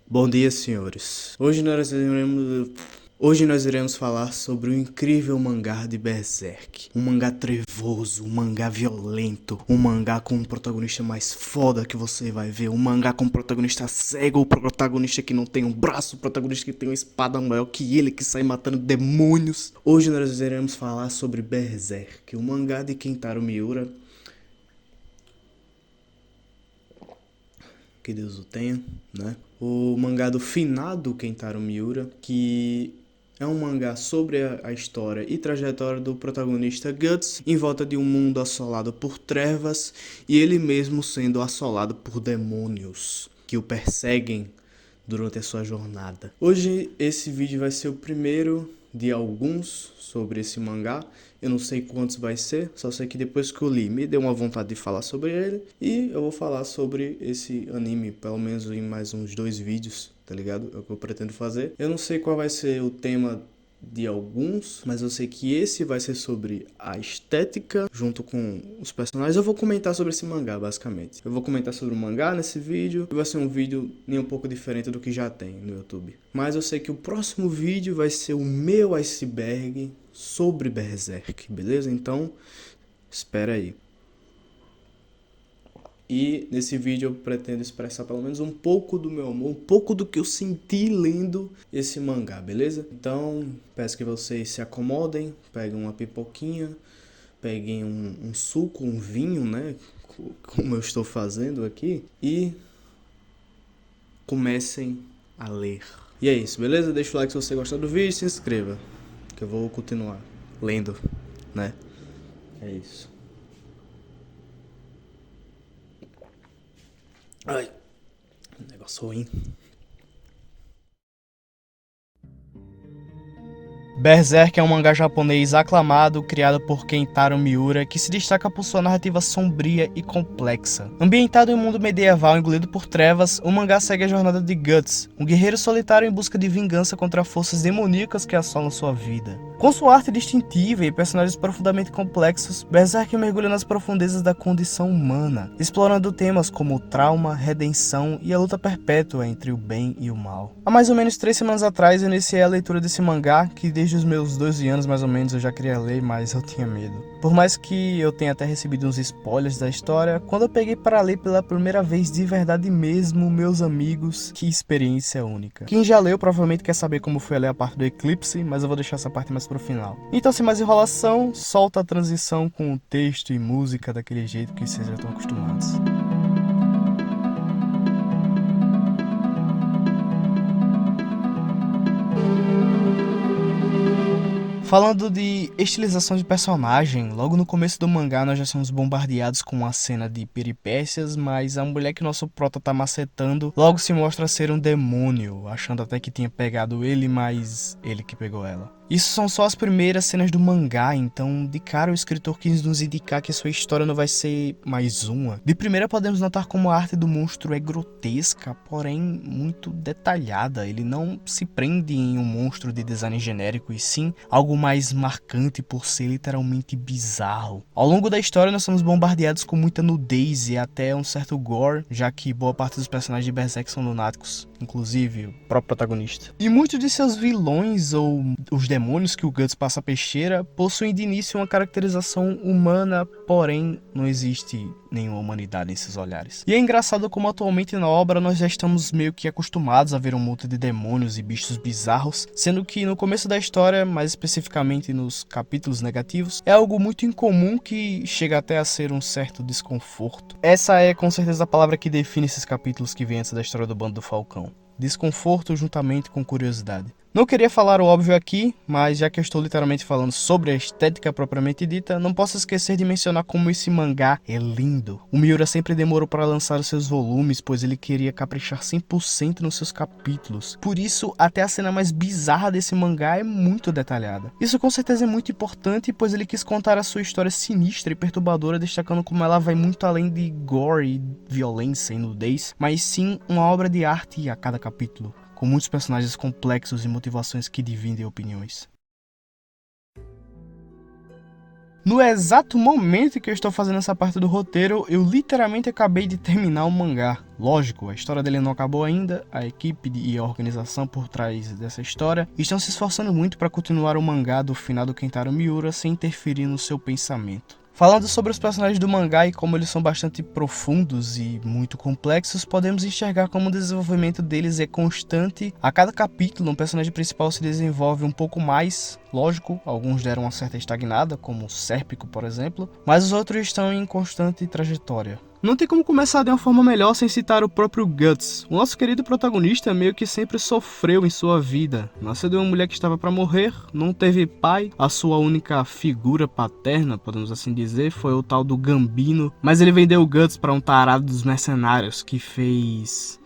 Bom dia, senhores. Hoje nós iremos falar sobre o incrível mangá de Berserk. Um mangá trevoso, um mangá violento, um mangá com um protagonista mais foda que você vai ver. Um mangá com um protagonista cego, o protagonista que não tem um braço, o protagonista que tem uma espada maior que ele, que sai matando demônios. Hoje nós iremos falar sobre Berserk, o mangá de Kentaro Miura. Que Deus o tenha, né? O mangá do finado Kentaro Miura, que é um mangá sobre a história e trajetória do protagonista Guts em volta de um mundo assolado por trevas e ele mesmo sendo assolado por demônios que o perseguem durante a sua jornada. Hoje esse vídeo vai ser o primeiro de alguns sobre esse mangá. Eu não sei quantos vai ser, só sei que depois que eu li me deu uma vontade de falar sobre ele. E eu vou falar sobre esse anime, pelo menos em mais uns 2 vídeos, tá ligado? É o que eu pretendo fazer. Eu não sei qual vai ser o tema de alguns, mas eu sei que esse vai ser sobre a estética junto com os personagens. Eu vou comentar sobre esse mangá, basicamente. Eu vou comentar sobre o mangá nesse vídeo, e vai ser um vídeo nem um pouco diferente do que já tem no YouTube. Mas eu sei que o próximo vídeo vai ser o meu iceberg sobre Berserk, beleza? Então, espera aí. E nesse vídeo eu pretendo expressar pelo menos um pouco do meu amor, um pouco do que eu senti lendo esse mangá, beleza? Então, peço que vocês se acomodem, peguem uma pipoquinha, peguem um suco, um vinho, né? Como eu estou fazendo aqui, e comecem a ler. E é isso, beleza? Deixa o like se você gostar do vídeo e se inscreva, que eu vou continuar lendo, né? É isso. Ai, negócio ruim. Berserk é um mangá japonês aclamado, criado por Kentaro Miura, que se destaca por sua narrativa sombria e complexa. Ambientado em um mundo medieval engolido por trevas, o mangá segue a jornada de Guts, um guerreiro solitário em busca de vingança contra forças demoníacas que assolam sua vida. Com sua arte distintiva e personagens profundamente complexos, Berserk mergulha nas profundezas da condição humana, explorando temas como o trauma, redenção e a luta perpétua entre o bem e o mal. Há mais ou menos 3 semanas atrás eu iniciei a leitura desse mangá, que desde os meus 12 anos mais ou menos eu já queria ler, mas eu tinha medo. Por mais que eu tenha até recebido uns spoilers da história, quando eu peguei para ler pela primeira vez de verdade mesmo, meus amigos, que experiência única. Quem já leu provavelmente quer saber como foi a ler a parte do Eclipse, mas eu vou deixar essa parte mais pro final. Então, sem mais enrolação, solta a transição com o texto e música daquele jeito que vocês já estão acostumados. Falando de estilização de personagem, logo no começo do mangá nós já somos bombardeados com uma cena de peripécias, mas a mulher que nosso prota tá macetando logo se mostra ser um demônio, achando até que tinha pegado ele, mas ele que pegou ela. Isso são só as primeiras cenas do mangá, então de cara o escritor quis nos indicar que sua história não vai ser mais uma. De primeira podemos notar como a arte do monstro é grotesca, porém muito detalhada. Ele não se prende em um monstro de design genérico e sim algo mais marcante por ser literalmente bizarro. Ao longo da história nós somos bombardeados com muita nudez e até um certo gore, já que boa parte dos personagens de Berserk são lunáticos, inclusive o próprio protagonista. E muitos de seus vilões ou os demônios que o Guts passa a peixeira possuem de início uma caracterização humana, porém não existe nenhuma humanidade em seus olhares. E é engraçado como atualmente na obra nós já estamos meio que acostumados a ver um monte de demônios e bichos bizarros, sendo que no começo da história, mais especificamente nos capítulos negativos, é algo muito incomum que chega até a ser um certo desconforto. Essa é com certeza a palavra que define esses capítulos que vem antes da história do Bando do Falcão. Desconforto juntamente com curiosidade. Não queria falar o óbvio aqui, mas já que eu estou literalmente falando sobre a estética propriamente dita, não posso esquecer de mencionar como esse mangá é lindo. O Miura sempre demorou para lançar os seus volumes, pois ele queria caprichar 100% nos seus capítulos. Por isso, até a cena mais bizarra desse mangá é muito detalhada. Isso com certeza é muito importante, pois ele quis contar a sua história sinistra e perturbadora, destacando como ela vai muito além de gore, violência e nudez, mas sim uma obra de arte a cada capítulo, com muitos personagens complexos e motivações que dividem opiniões. No exato momento que eu estou fazendo essa parte do roteiro, eu literalmente acabei de terminar o mangá. Lógico, a história dele não acabou ainda, a equipe e a organização por trás dessa história estão se esforçando muito para continuar o mangá do finado Kentaro Miura sem interferir no seu pensamento. Falando sobre os personagens do mangá e como eles são bastante profundos e muito complexos, podemos enxergar como o desenvolvimento deles é constante. A cada capítulo, um personagem principal se desenvolve um pouco mais. Lógico, alguns deram uma certa estagnada, como o Sérpico, por exemplo, mas os outros estão em constante trajetória. Não tem como começar de uma forma melhor sem citar o próprio Guts. O nosso querido protagonista meio que sempre sofreu em sua vida. Nasceu de uma mulher que estava para morrer, não teve pai, a sua única figura paterna, podemos assim dizer, foi o tal do Gambino, mas ele vendeu o Guts para um tarado dos mercenários que fez...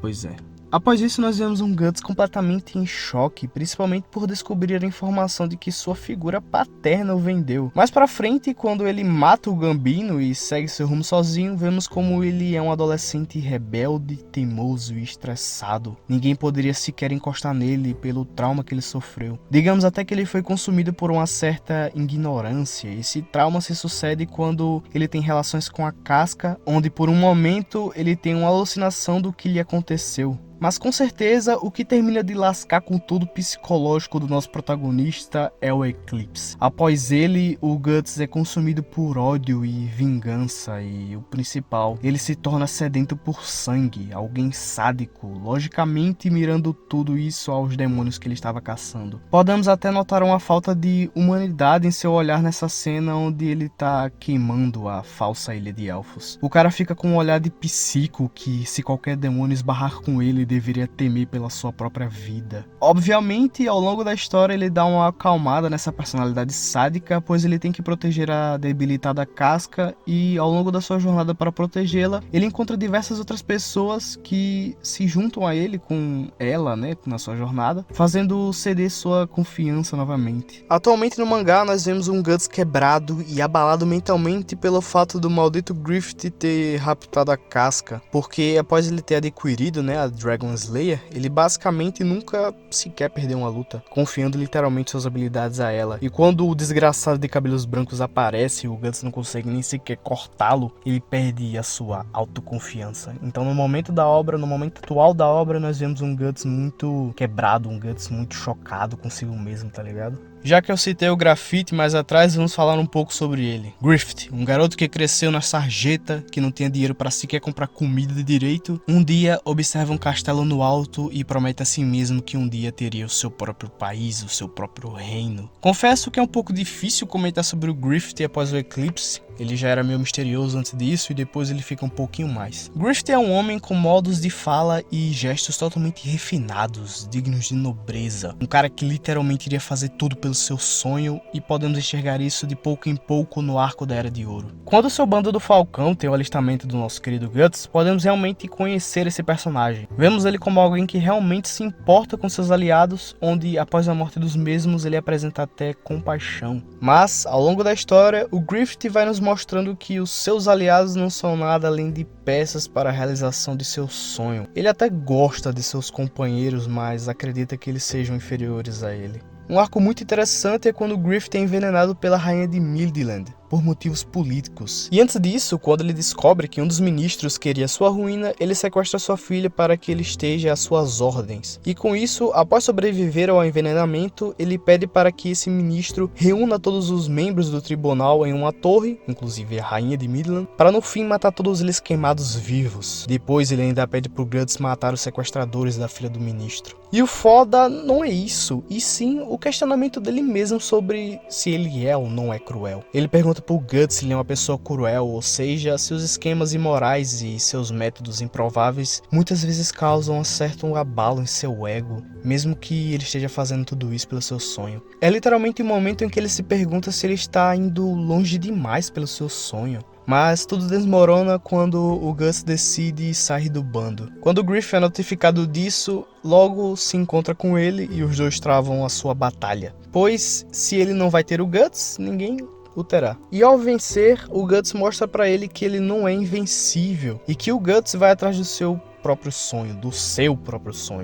Pois é. Após isso, nós vemos um Guts completamente em choque, principalmente por descobrir a informação de que sua figura paterna o vendeu. Mais pra frente, quando ele mata o Gambino e segue seu rumo sozinho, vemos como ele é um adolescente rebelde, teimoso e estressado. Ninguém poderia sequer encostar nele pelo trauma que ele sofreu. Digamos até que ele foi consumido por uma certa ignorância. Esse trauma se sucede quando ele tem relações com a casca, onde por um momento ele tem uma alucinação do que lhe aconteceu. Mas com certeza o que termina de lascar com tudo o psicológico do nosso protagonista é o Eclipse. Após ele, o Guts é consumido por ódio e vingança e o principal, ele se torna sedento por sangue, alguém sádico, logicamente mirando tudo isso aos demônios que ele estava caçando. Podemos até notar uma falta de humanidade em seu olhar nessa cena onde ele está queimando a falsa ilha de Elfos. O cara fica com um olhar de psico que se qualquer demônio esbarrar com ele deveria temer pela sua própria vida. Obviamente, ao longo da história ele dá uma acalmada nessa personalidade sádica, pois ele tem que proteger a debilitada casca e ao longo da sua jornada para protegê-la, ele encontra diversas outras pessoas que se juntam a ele com ela, na sua jornada, fazendo ceder sua confiança novamente. Atualmente no mangá nós vemos um Guts quebrado e abalado mentalmente pelo fato do maldito Griffith ter raptado a casca, porque após ele ter adquirido, a Dragon Slayer, ele basicamente nunca sequer perdeu uma luta, confiando literalmente suas habilidades a ela. E quando o desgraçado de cabelos brancos aparece e o Guts não consegue nem sequer cortá-lo, ele perde a sua autoconfiança. Então no momento atual da obra, nós vemos um Guts muito quebrado, um Guts muito chocado consigo mesmo, tá ligado? Já que eu citei o Grafite mais atrás, vamos falar um pouco sobre ele. Griffith, um garoto que cresceu na sarjeta, que não tinha dinheiro para sequer comprar comida de direito, um dia observa um castelo no alto e promete a si mesmo que um dia teria o seu próprio país, o seu próprio reino. Confesso que é um pouco difícil comentar sobre o Griffith após o Eclipse. Ele já era meio misterioso antes disso e depois ele fica um pouquinho mais. Griffith é um homem com modos de fala e gestos totalmente refinados, dignos de nobreza. Um cara que literalmente iria fazer tudo pelo seu sonho e podemos enxergar isso de pouco em pouco no arco da Era de Ouro. Quando o seu bando do Falcão tem o alistamento do nosso querido Guts, podemos realmente conhecer esse personagem. Vemos ele como alguém que realmente se importa com seus aliados, onde após a morte dos mesmos ele apresenta até compaixão. Mas, ao longo da história, o Griffith vai nos mostrando que os seus aliados não são nada além de peças para a realização de seu sonho. Ele até gosta de seus companheiros, mas acredita que eles sejam inferiores a ele. Um arco muito interessante é quando o Griffith é envenenado pela rainha de Midland, por motivos políticos. E antes disso, quando ele descobre que um dos ministros queria sua ruína, ele sequestra sua filha para que ele esteja às suas ordens. E com isso, após sobreviver ao envenenamento, ele pede para que esse ministro reúna todos os membros do tribunal em uma torre, inclusive a rainha de Midland, para no fim matar todos eles queimados vivos. Depois ele ainda pede pro Guts matar os sequestradores da filha do ministro. E o foda não é isso, e sim o questionamento dele mesmo sobre se ele é ou não é cruel. Ele pergunta pro Guts se ele é uma pessoa cruel, ou seja, seus esquemas imorais e seus métodos improváveis muitas vezes causam um certo abalo em seu ego, mesmo que ele esteja fazendo tudo isso pelo seu sonho. É literalmente o momento em que ele se pergunta se ele está indo longe demais pelo seu sonho. Mas tudo desmorona quando o Guts decide sair do bando. Quando o Griffith é notificado disso, logo se encontra com ele e os dois travam a sua batalha. Pois se ele não vai ter o Guts, ninguém o terá. E ao vencer, o Guts mostra pra ele que ele não é invencível e que o Guts vai atrás do seu próprio sonho,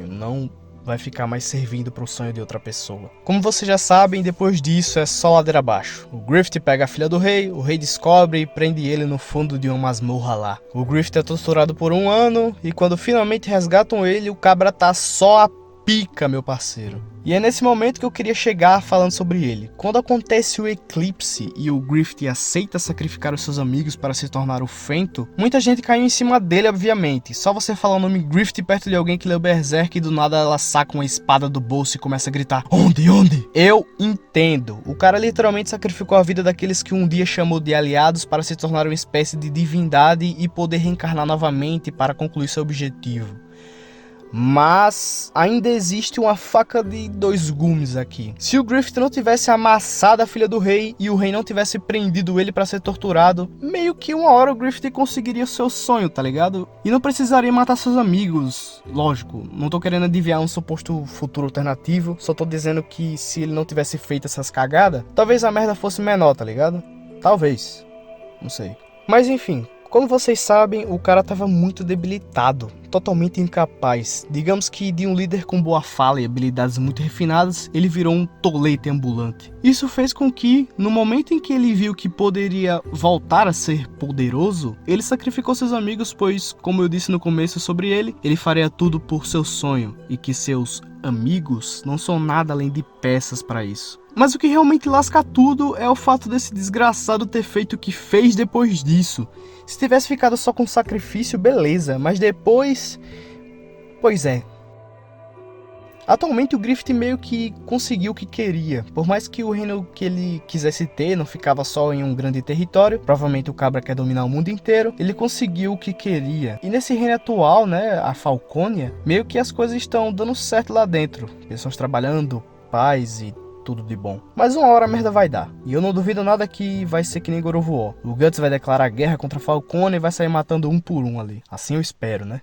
não vai ficar mais servindo para o sonho de outra pessoa. Como vocês já sabem, depois disso é só ladeira abaixo. O Griffith pega a filha do rei, o rei descobre e prende ele no fundo de uma masmorra lá. O Griffith é torturado por 1 ano e quando finalmente resgatam ele, o cabra tá só a pica, meu parceiro. E é nesse momento que eu queria chegar falando sobre ele. Quando acontece o eclipse e o Griffith aceita sacrificar os seus amigos para se tornar o Fento, muita gente caiu em cima dele, obviamente. Só você falar o nome Griffith perto de alguém que leu Berserk e do nada ela saca uma espada do bolso e começa a gritar: Onde? Onde? Eu entendo. O cara literalmente sacrificou a vida daqueles que um dia chamou de aliados para se tornar uma espécie de divindade e poder reencarnar novamente para concluir seu objetivo. Mas ainda existe uma faca de 2 gumes aqui. Se o Griffith não tivesse amassado a filha do rei e o rei não tivesse prendido ele pra ser torturado, meio que uma hora o Griffith conseguiria o seu sonho, tá ligado? E não precisaria matar seus amigos. Lógico, não tô querendo adivinhar um suposto futuro alternativo, só tô dizendo que se ele não tivesse feito essas cagadas, talvez a merda fosse menor, tá ligado? Talvez. Não sei. Mas enfim, como vocês sabem, o cara tava muito debilitado, totalmente incapaz. Digamos que de um líder com boa fala e habilidades muito refinadas, ele virou um tolete ambulante. Isso fez com que, no momento em que ele viu que poderia voltar a ser poderoso, ele sacrificou seus amigos, pois, como eu disse no começo sobre ele faria tudo por seu sonho, e que seus amigos não são nada além de peças para isso. Mas o que realmente lasca tudo é o fato desse desgraçado ter feito o que fez depois disso. Se tivesse ficado só com sacrifício, beleza, mas depois... Pois é. Atualmente o Griffith meio que conseguiu o que queria. Por mais que o reino que ele quisesse ter não ficava só em um grande território, provavelmente o cabra quer dominar o mundo inteiro, ele conseguiu o que queria. E nesse reino atual, né, a Falcônia, meio que as coisas estão dando certo lá dentro. Pessoas trabalhando, paz e tudo de bom. Mas uma hora a merda vai dar. E eu não duvido nada que vai ser que nem God of War. O Guts vai declarar guerra contra a Falcone e vai sair matando um por um ali. Assim eu espero, né?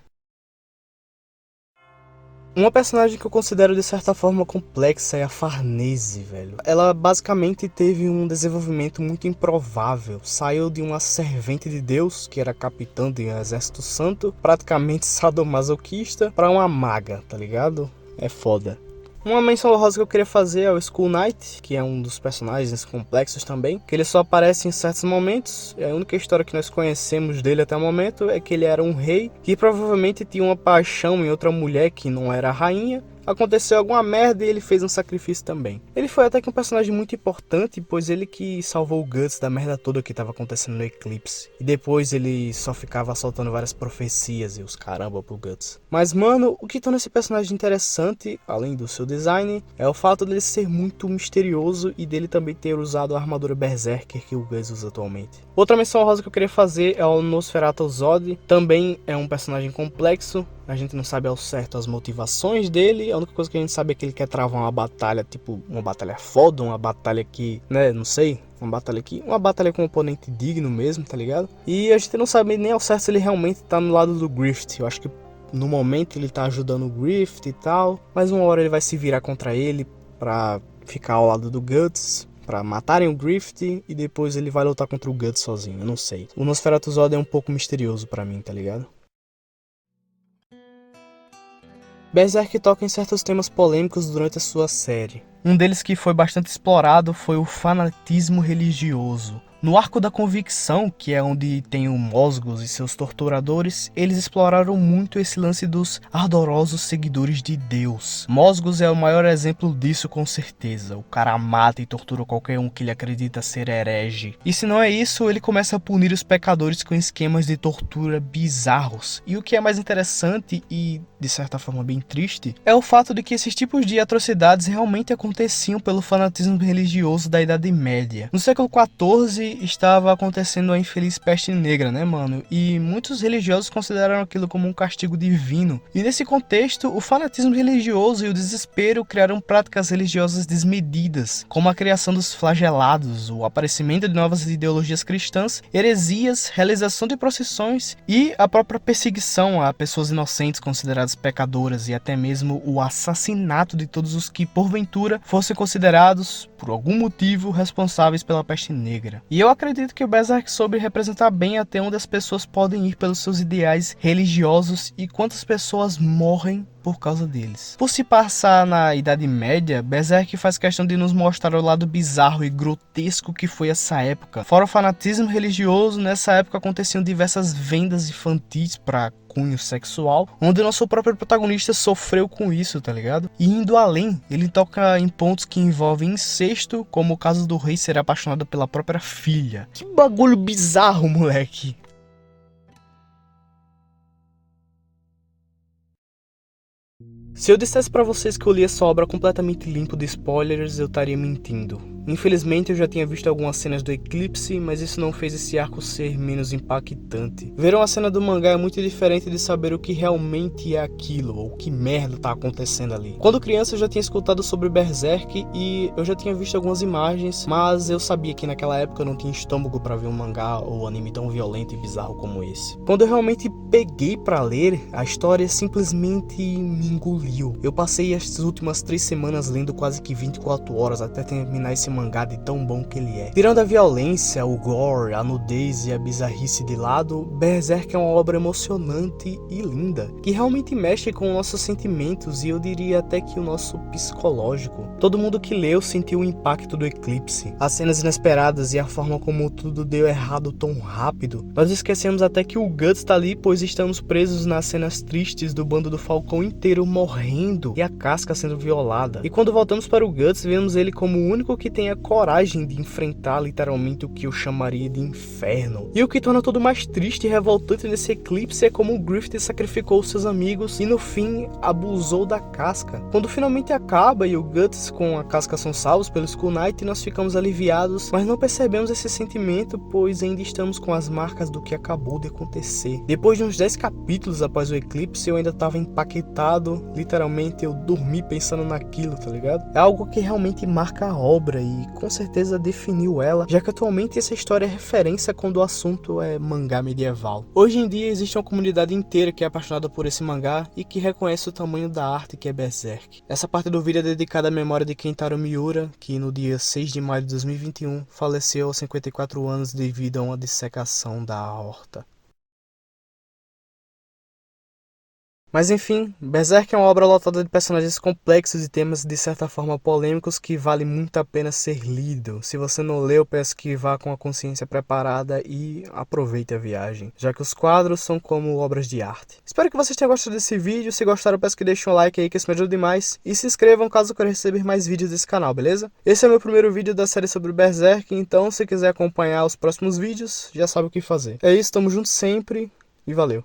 Uma personagem que eu considero de certa forma complexa é a Farnese, velho. Ela basicamente teve um desenvolvimento muito improvável. Saiu de uma servente de Deus, que era capitã de um exército santo, praticamente sadomasoquista, pra uma maga, tá ligado? É foda. Uma menção honrosa que eu queria fazer é o Skull Knight, que é um dos personagens complexos também, que ele só aparece em certos momentos. A única história que nós conhecemos dele até o momento é que ele era um rei que provavelmente tinha uma paixão em outra mulher que não era a rainha. Aconteceu alguma merda e ele fez um sacrifício também. Ele foi até que um personagem muito importante, pois ele que salvou o Guts da merda toda que estava acontecendo no Eclipse. E depois ele só ficava soltando várias profecias e os caramba pro Guts. Mas mano, o que torna esse personagem interessante, além do seu design, é o fato dele ser muito misterioso e dele também ter usado a armadura Berserker que o Guts usa atualmente. Outra menção honrosa que eu queria fazer é o Nosferatu Zod. Também é um personagem complexo. A gente não sabe ao certo as motivações dele. A única coisa que a gente sabe é que ele quer travar uma batalha, tipo, uma batalha foda, uma batalha que, né, não sei, uma batalha com um oponente digno mesmo, tá ligado? E a gente não sabe nem ao certo se ele realmente tá no lado do Griffith. Eu acho que no momento ele tá ajudando o Griffith e tal, mas uma hora ele vai se virar contra ele pra ficar ao lado do Guts, pra matarem o Griffith, e depois ele vai lutar contra o Guts sozinho, eu não sei. O Nosferatu Zod é um pouco misterioso pra mim, tá ligado? Berserk toca em certos temas polêmicos durante a sua série. Um deles que foi bastante explorado foi o fanatismo religioso. No arco da convicção, que é onde tem o Mosgos e seus torturadores, eles exploraram muito esse lance dos ardorosos seguidores de Deus. Mosgos é o maior exemplo disso com certeza. O cara mata e tortura qualquer um que ele acredita ser herege. E se não é isso, ele começa a punir os pecadores com esquemas de tortura bizarros. E o que é mais interessante e, de certa forma, bem triste, é o fato de que esses tipos de atrocidades realmente aconteciam pelo fanatismo religioso da Idade Média. No século XIV, estava acontecendo a infeliz peste negra, né, mano? E muitos religiosos consideraram aquilo como um castigo divino. E nesse contexto, o fanatismo religioso e o desespero criaram práticas religiosas desmedidas, como a criação dos flagelados, o aparecimento de novas ideologias cristãs, heresias, realização de procissões e a própria perseguição a pessoas inocentes consideradas pecadoras e até mesmo o assassinato de todos os que, porventura, fossem considerados, por algum motivo, responsáveis pela peste negra. E eu acredito que o Berserk soube representar bem até onde as pessoas podem ir pelos seus ideais religiosos e quantas pessoas morrem por causa deles. Por se passar na Idade Média, Berserk faz questão de nos mostrar o lado bizarro e grotesco que foi essa época. Fora o fanatismo religioso, nessa época aconteciam diversas vendas infantis para cunho sexual, onde o nosso próprio protagonista sofreu com isso, tá ligado? E indo além, ele toca em pontos que envolvem incesto, como o caso do rei ser apaixonado pela própria filha. Que bagulho bizarro, moleque! Se eu dissesse pra vocês que eu li essa obra completamente limpo de spoilers, eu estaria mentindo. Infelizmente eu já tinha visto algumas cenas do Eclipse, mas isso não fez esse arco ser menos impactante. Ver uma cena do mangá é muito diferente de saber o que realmente é aquilo, ou que merda tá acontecendo ali. Quando criança eu já tinha escutado sobre Berserk e eu já tinha visto algumas imagens, mas eu sabia que naquela época eu não tinha estômago pra ver um mangá ou anime tão violento e bizarro como esse. Quando eu realmente peguei pra ler, a história simplesmente me engoliu. Eu passei as últimas 3 semanas lendo quase que 24 horas até terminar esse mangá de tão bom que ele é. Tirando a violência, o gore, a nudez e a bizarrice de lado, Berserk é uma obra emocionante e linda, que realmente mexe com nossos sentimentos e eu diria até que o nosso psicológico. Todo mundo que leu sentiu o impacto do Eclipse, as cenas inesperadas e a forma como tudo deu errado tão rápido. Nós esquecemos até que o Guts tá ali, pois estamos presos nas cenas tristes do bando do Falcão inteiro morrendo e a Casca sendo violada. E quando voltamos para o Guts, vemos ele como o único que tem a coragem de enfrentar literalmente o que eu chamaria de inferno. E o que torna tudo mais triste e revoltante nesse eclipse é como o Griffith sacrificou seus amigos e no fim abusou da Casca. Quando finalmente acaba e o Guts com a Casca são salvos pelo Skull Knight, nós ficamos aliviados, mas não percebemos esse sentimento, pois ainda estamos com as marcas do que acabou de acontecer. Depois de uns 10 capítulos após o eclipse, eu ainda estava empaquetado, literalmente eu dormi pensando naquilo, tá ligado? É algo que realmente marca a obra e com certeza definiu ela, já que atualmente essa história é referência quando o assunto é mangá medieval. Hoje em dia existe uma comunidade inteira que é apaixonada por esse mangá e que reconhece o tamanho da arte que é Berserk. Essa parte do vídeo é dedicada à memória de Kentaro Miura, que no dia 6 de maio de 2021 faleceu aos 54 anos devido a uma dissecação da aorta. Mas enfim, Berserk é uma obra lotada de personagens complexos e temas de certa forma polêmicos que vale muito a pena ser lido. Se você não leu, peço que vá com a consciência preparada e aproveite a viagem, já que os quadros são como obras de arte. Espero que vocês tenham gostado desse vídeo, se gostaram peço que deixem um like aí que isso me ajuda demais, e se inscrevam caso queiram receber mais vídeos desse canal, beleza? Esse é o meu primeiro vídeo da série sobre Berserk, então se quiser acompanhar os próximos vídeos, já sabe o que fazer. É isso, tamo junto sempre e valeu!